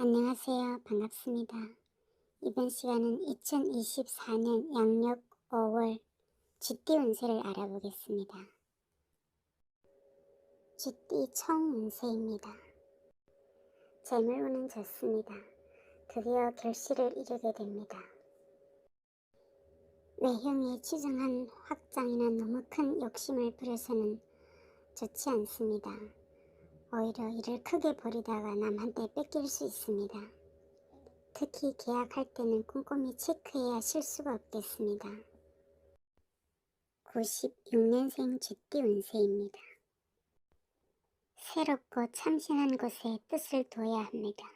안녕하세요. 반갑습니다. 이번 시간은 2024년 양력 5월 쥐띠 운세를 알아보겠습니다. 쥐띠 총 운세입니다. 재물운은 좋습니다. 드디어 결실을 이루게 됩니다. 외형에 치중한 확장이나 너무 큰 욕심을 부려서는 좋지 않습니다. 오히려 일을 크게 벌이다가 남한테 뺏길 수 있습니다. 특히 계약할 때는 꼼꼼히 체크해야 실수가 없겠습니다. 96년생 쥐띠 운세입니다. 새롭고 참신한 것에 뜻을 둬야 합니다.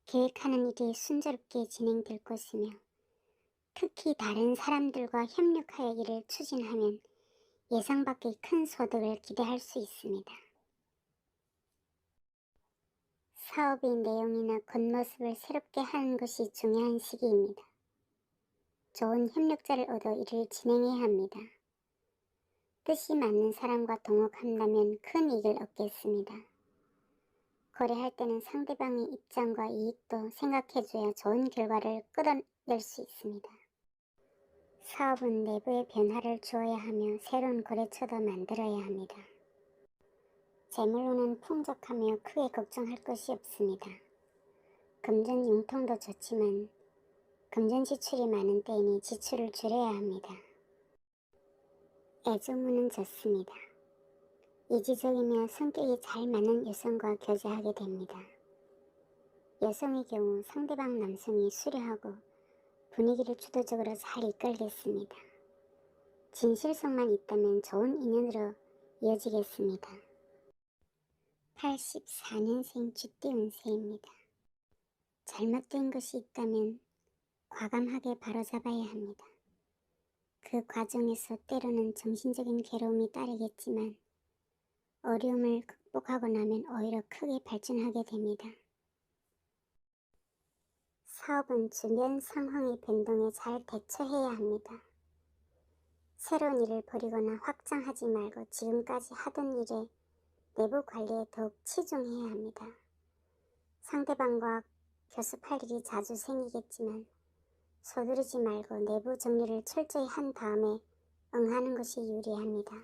계획하는 일이 순조롭게 진행될 것이며 특히 다른 사람들과 협력하여 일을 추진하면 예상 밖의 큰 소득을 기대할 수 있습니다. 사업의 내용이나 겉모습을 새롭게 하는 것이 중요한 시기입니다. 좋은 협력자를 얻어 일을 진행해야 합니다. 뜻이 맞는 사람과 동업한다면 큰 이익을 얻겠습니다. 거래할 때는 상대방의 입장과 이익도 생각해줘야 좋은 결과를 끌어낼 수 있습니다. 사업은 내부의 변화를 주어야 하며 새로운 거래처도 만들어야 합니다. 재물로는 풍족하며 크게 걱정할 것이 없습니다. 금전 융통도 좋지만 금전 지출이 많은 때이니 지출을 줄여야 합니다. 애정운은 좋습니다. 이지적이며 성격이 잘 맞는 여성과 교제하게 됩니다. 여성의 경우 상대방 남성이 수려하고 분위기를 주도적으로 잘 이끌겠습니다. 진실성만 있다면 좋은 인연으로 이어지겠습니다. 84년생 쥐띠 운세입니다. 잘못된 것이 있다면 과감하게 바로잡아야 합니다. 그 과정에서 때로는 정신적인 괴로움이 따르겠지만 어려움을 극복하고 나면 오히려 크게 발전하게 됩니다. 사업은 주변 상황의 변동에 잘 대처해야 합니다. 새로운 일을 벌이거나 확장하지 말고 지금까지 하던 일에 내부 관리에 더욱 치중해야 합니다. 상대방과 교섭할 일이 자주 생기겠지만 서두르지 말고 내부 정리를 철저히 한 다음에 응하는 것이 유리합니다.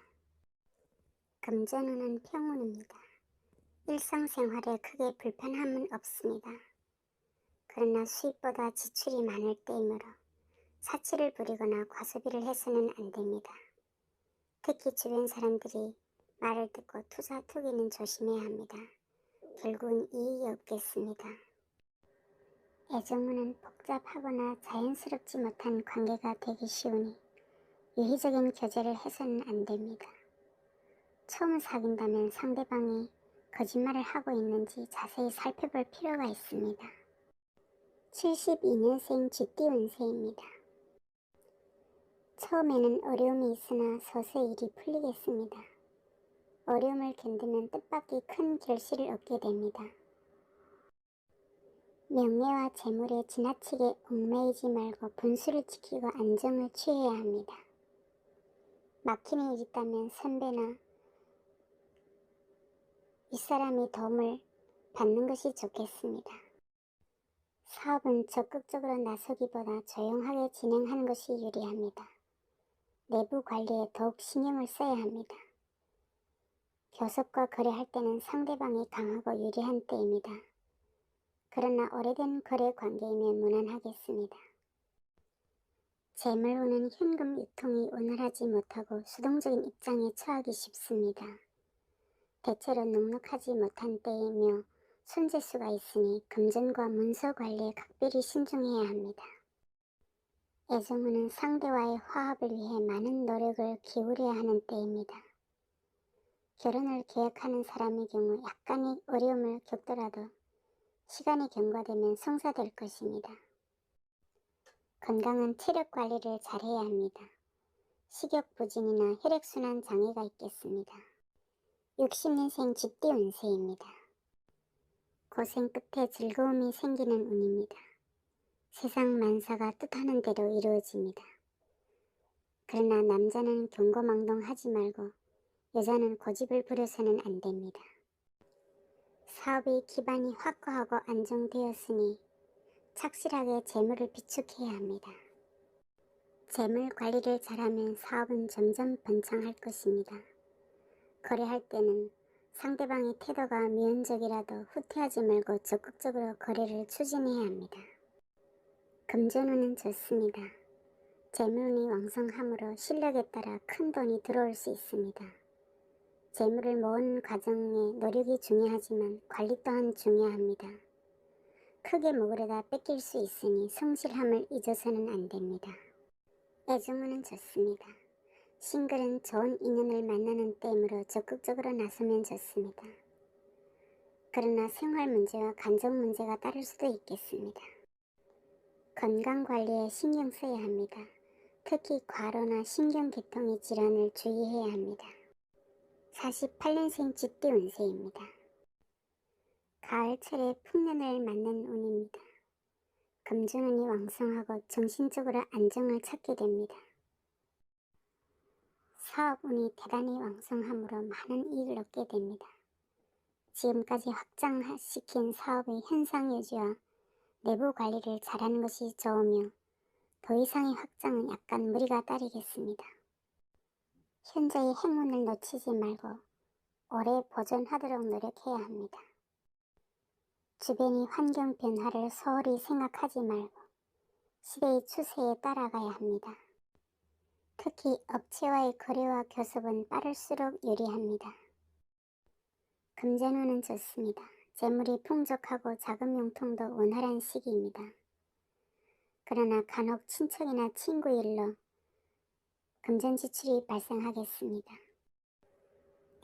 금전운은 평운입니다. 일상생활에 크게 불편함은 없습니다. 그러나 수입보다 지출이 많을 때이므로 사치를 부리거나 과소비를 해서는 안됩니다. 특히 주변 사람들이 말을 듣고 투자 투기는 조심해야 합니다. 결국은 이익이 없겠습니다. 애정운은 복잡하거나 자연스럽지 못한 관계가 되기 쉬우니 유희적인 교제를 해서는 안됩니다. 처음 사귄다면 상대방이 거짓말을 하고 있는지 자세히 살펴볼 필요가 있습니다. 72년생 쥐띠 운세입니다. 처음에는 어려움이 있으나 서서히 일이 풀리겠습니다. 어려움을 견디면 뜻밖의 큰 결실을 얻게 됩니다. 명예와 재물에 지나치게 얽매이지 말고 분수를 지키고 안정을 취해야 합니다. 막히는 일이 있다면 선배나 윗사람의 도움을 받는 것이 좋겠습니다. 사업은 적극적으로 나서기보다 조용하게 진행하는 것이 유리합니다. 내부 관리에 더욱 신경을 써야 합니다. 교섭과 거래할 때는 상대방이 강하고 유리한 때입니다. 그러나 오래된 거래 관계이면 무난하겠습니다. 재물운은 현금 유통이 원활하지 못하고 수동적인 입장에 처하기 쉽습니다. 대체로 넉넉하지 못한 때이며 손재수가 있으니 금전과 문서 관리에 각별히 신중해야 합니다. 애정운은 상대와의 화합을 위해 많은 노력을 기울여야 하는 때입니다. 결혼을 계획하는 사람의 경우 약간의 어려움을 겪더라도 시간이 경과되면 성사될 것입니다. 건강은 체력 관리를 잘해야 합니다. 식욕부진이나 혈액순환 장애가 있겠습니다. 60년생 쥐띠 운세입니다. 고생 끝에 즐거움이 생기는 운입니다. 세상 만사가 뜻하는 대로 이루어집니다. 그러나 남자는 경거망동하지 말고 여자는 고집을 부려서는 안됩니다. 사업의 기반이 확고하고 안정되었으니 착실하게 재물을 비축해야 합니다. 재물 관리를 잘하면 사업은 점점 번창할 것입니다. 거래할 때는 상대방의 태도가 미온적이라도 후퇴하지 말고 적극적으로 거래를 추진해야 합니다. 금전운은 좋습니다. 재물운이 왕성하므로 실력에 따라 큰 돈이 들어올 수 있습니다. 재물을 모으는 과정에 노력이 중요하지만 관리 또한 중요합니다. 크게 먹으려다 뺏길 수 있으니 성실함을 잊어서는 안 됩니다. 애정운은 좋습니다. 싱글은 좋은 인연을 만나는 때이므로 적극적으로 나서면 좋습니다. 그러나 생활 문제와 감정 문제가 따를 수도 있겠습니다. 건강관리에 신경 써야 합니다. 특히 과로나 신경계통의 질환을 주의해야 합니다. 48년생 쥐띠 운세입니다. 가을철에 풍년을 맞는 운입니다. 금전운이 왕성하고 정신적으로 안정을 찾게 됩니다. 사업운이 대단히 왕성하므로 많은 이익을 얻게 됩니다. 지금까지 확장시킨 사업의 현상 유지와 내부 관리를 잘하는 것이 좋으며 더 이상의 확장은 약간 무리가 따르겠습니다. 현재의 행운을 놓치지 말고 오래 보존하도록 노력해야 합니다. 주변의 환경 변화를 소홀히 생각하지 말고 시대의 추세에 따라가야 합니다. 특히 업체와의 거래와 교섭은 빠를수록 유리합니다. 금전운은 좋습니다. 재물이 풍족하고 자금융통도 원활한 시기입니다. 그러나 간혹 친척이나 친구 일로 금전 지출이 발생하겠습니다.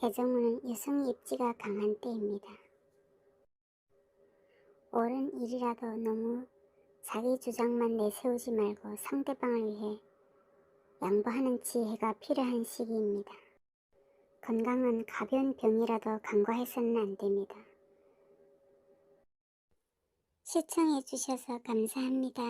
애정운은 여성의 입지가 강한 때입니다. 옳은 일이라도 너무 자기 주장만 내세우지 말고 상대방을 위해 양보하는 지혜가 필요한 시기입니다. 건강은 가벼운 병이라도 간과해서는 안 됩니다. 시청해 주셔서 감사합니다.